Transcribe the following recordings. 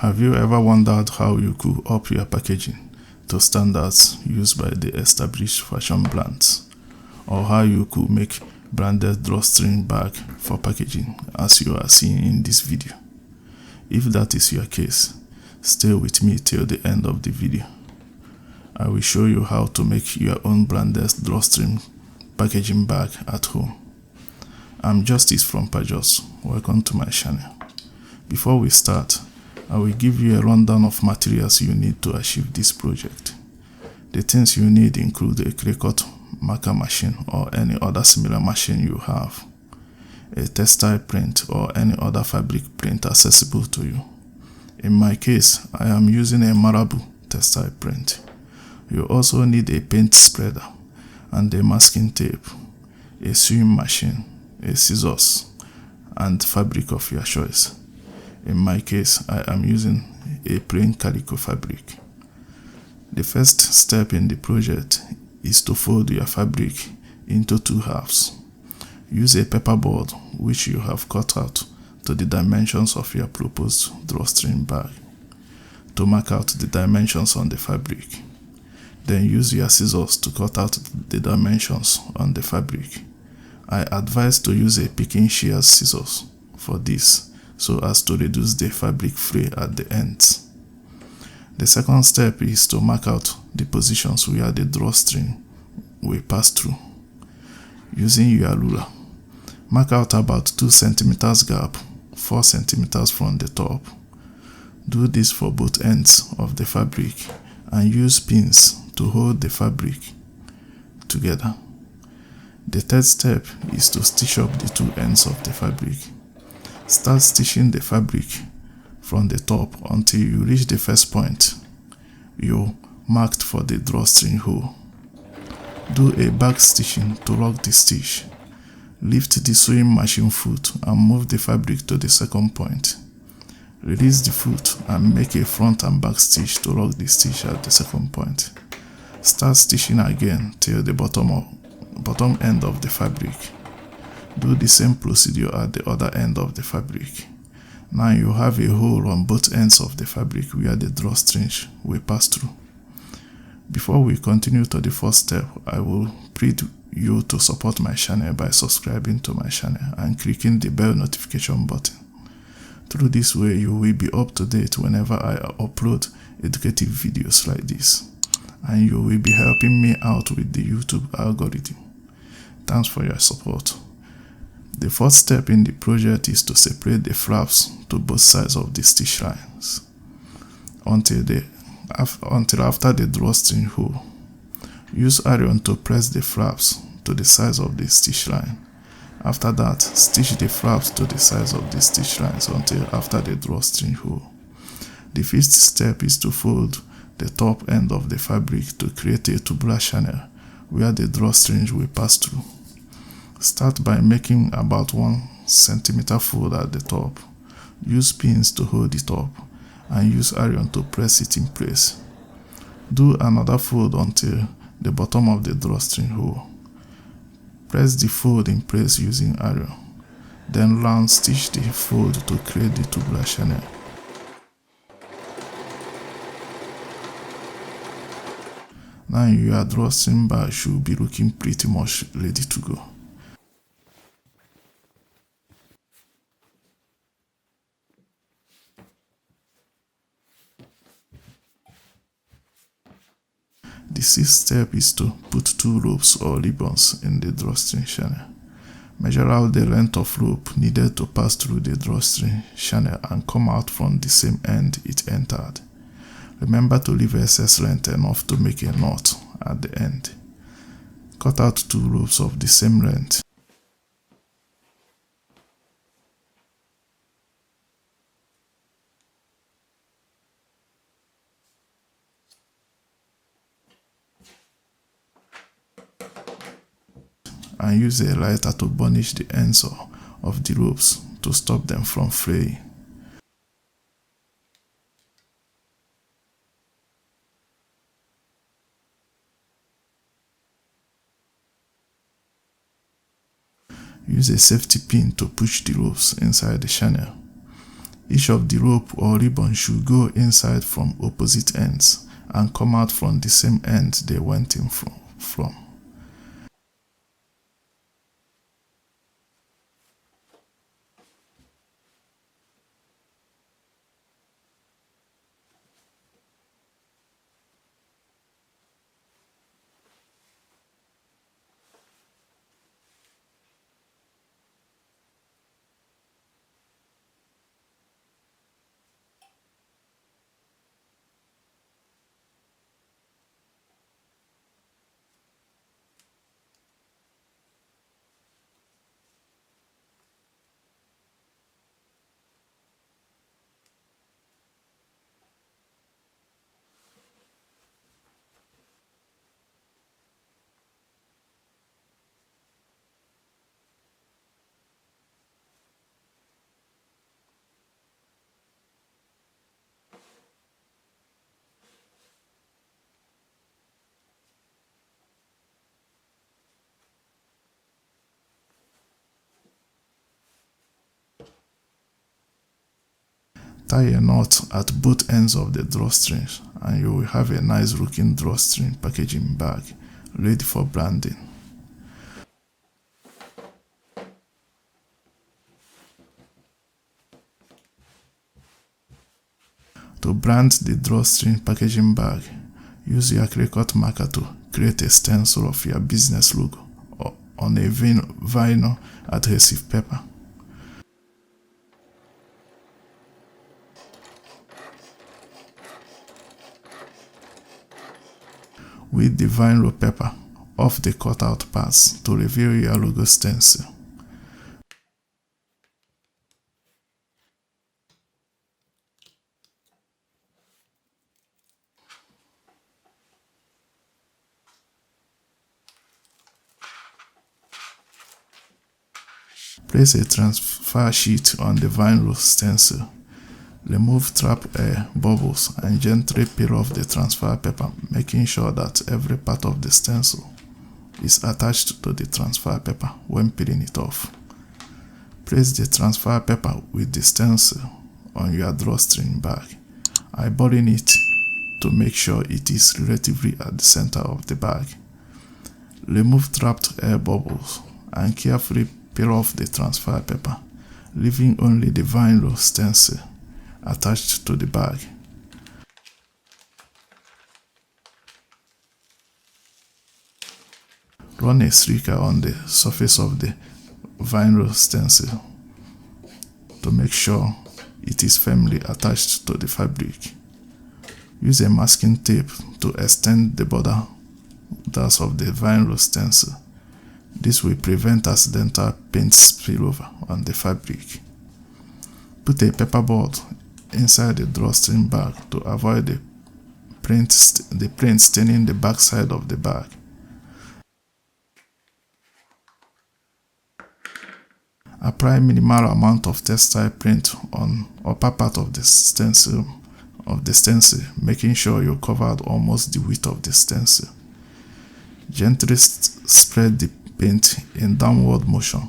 Have you ever wondered how you could up your packaging to standards used by the established fashion brands, or how you could make branded drawstring bag for packaging as you are seeing in this video? If that is your case, stay with me till the end of the video. I will show you how to make your own branded drawstring packaging bag at home. I'm Justice from PaJust. Welcome to my channel. Before we start, I will give you a rundown of materials you need to achieve this project. The things you need include a Cricut marker machine or any other similar machine you have, a textile print or any other fabric print accessible to you. In my case, I am using a Marabu textile print. You also need a paint spreader and a masking tape, a sewing machine, a scissors, and fabric of your choice. In my case, I am using a plain calico fabric. The first step in the project is to fold your fabric into two halves. Use a paperboard which you have cut out to the dimensions of your proposed drawstring bag to mark out the dimensions on the fabric. Then use your scissors to cut out the dimensions on the fabric. I advise to use a picking shears scissors for this, so as to reduce the fabric fray at the ends. The second step is to mark out the positions where the drawstring will pass through. Using your ruler, mark out about 2 cm gap, 4 cm from the top. Do this for both ends of the fabric and use pins to hold the fabric together. The third step is to stitch up the two ends of the fabric. Start stitching the fabric from the top until you reach the first point you marked for the drawstring hole. Do a back stitching to lock the stitch. Lift the sewing machine foot and move the fabric to the second point. Release the foot and make a front and back stitch to lock the stitch at the second point. Start stitching again till the bottom end of the fabric. Do the same procedure at the other end of the fabric. Now you have a hole on both ends of the fabric where the drawstring will pass through. Before we continue to the first step, I will plead you to support my channel by subscribing to my channel and clicking the bell notification button. Through this way, you will be up to date whenever I upload educative videos like this, and you will be helping me out with the YouTube algorithm. Thanks for your support. The fourth step in the project is to separate the flaps to both sides of the stitch lines until after the drawstring hole. Use iron to press the flaps to the sides of the stitch line. After that, stitch the flaps to the sides of the stitch lines until after the drawstring hole. The fifth step is to fold the top end of the fabric to create a tubular channel where the drawstring will pass through. Start by making about 1 cm fold at the top. Use pins to hold it up and use iron to press it in place. Do another fold until the bottom of the drawstring hole. Press the fold in place using iron. Then round stitch the fold to create the tubular channel. Now your drawstring bag should be looking pretty much ready to go. The sixth step is to put 2 ropes or ribbons in the drawstring channel. Measure out the length of rope needed to pass through the drawstring channel and come out from the same end it entered. Remember to leave excess length enough to make a knot at the end. Cut out 2 ropes of the same length. And use a lighter to burnish the ends of the ropes to stop them from fraying. Use a safety pin to push the ropes inside the channel. Each of the rope or ribbon should go inside from opposite ends and come out from the same end they went in from. Tie a knot at both ends of the drawstrings and you will have a nice looking drawstring packaging bag ready for branding. To brand the drawstring packaging bag, use your Cricut marker to create a stencil of your business logo on a vinyl adhesive paper. With the vinyl paper off the cutout parts to reveal your logo stencil. Place a transfer sheet on the vinyl stencil. Remove trap air bubbles and gently peel off the transfer paper, making sure that every part of the stencil is attached to the transfer paper when peeling it off. Place the transfer paper with the stencil on your drawstring bag, eyeballing it to make sure it is relatively at the center of the bag. Remove trapped air bubbles and carefully peel off the transfer paper, leaving only the vinyl stencil attached to the bag. Run a streaker on the surface of the vinyl stencil to make sure it is firmly attached to the fabric. Use a masking tape to extend the borders of the vinyl stencil. This will prevent accidental paint spillover on the fabric. Put a paperboard inside the drawstring bag to avoid the print staining the back side of the bag. Apply minimal amount of textile print on upper part of the stencil, making sure you covered almost the width of the stencil. Gently spread the paint in downward motion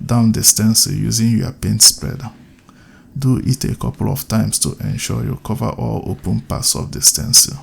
down the stencil using your paint spreader. Do it a couple of times to ensure you cover all open parts of the stencil.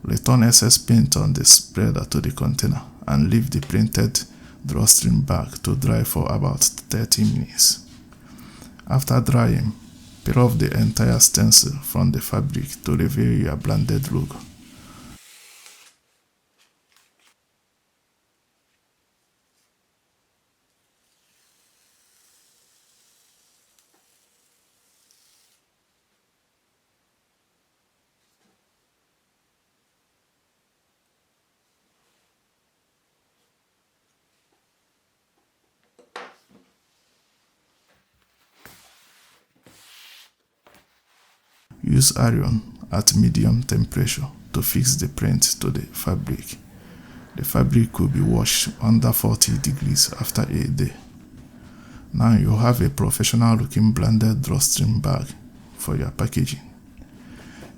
Return excess paint on the spreader to the container and leave the printed drawstring bag to dry for about 30 minutes. After drying, peel off the entire stencil from the fabric to reveal your branded logo. Use iron at medium temperature to fix the print to the fabric. The fabric could be washed under 40 degrees after a day. Now you have a professional looking blended drawstring bag for your packaging.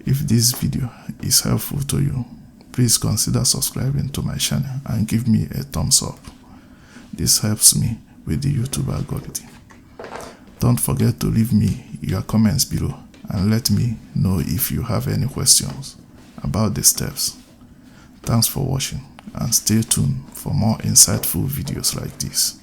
If this video is helpful to you, please consider subscribing to my channel and give me a thumbs up. This helps me with the YouTube algorithm. Don't forget to leave me your comments below and let me know if you have any questions about the steps. Thanks for watching and stay tuned for more insightful videos like this.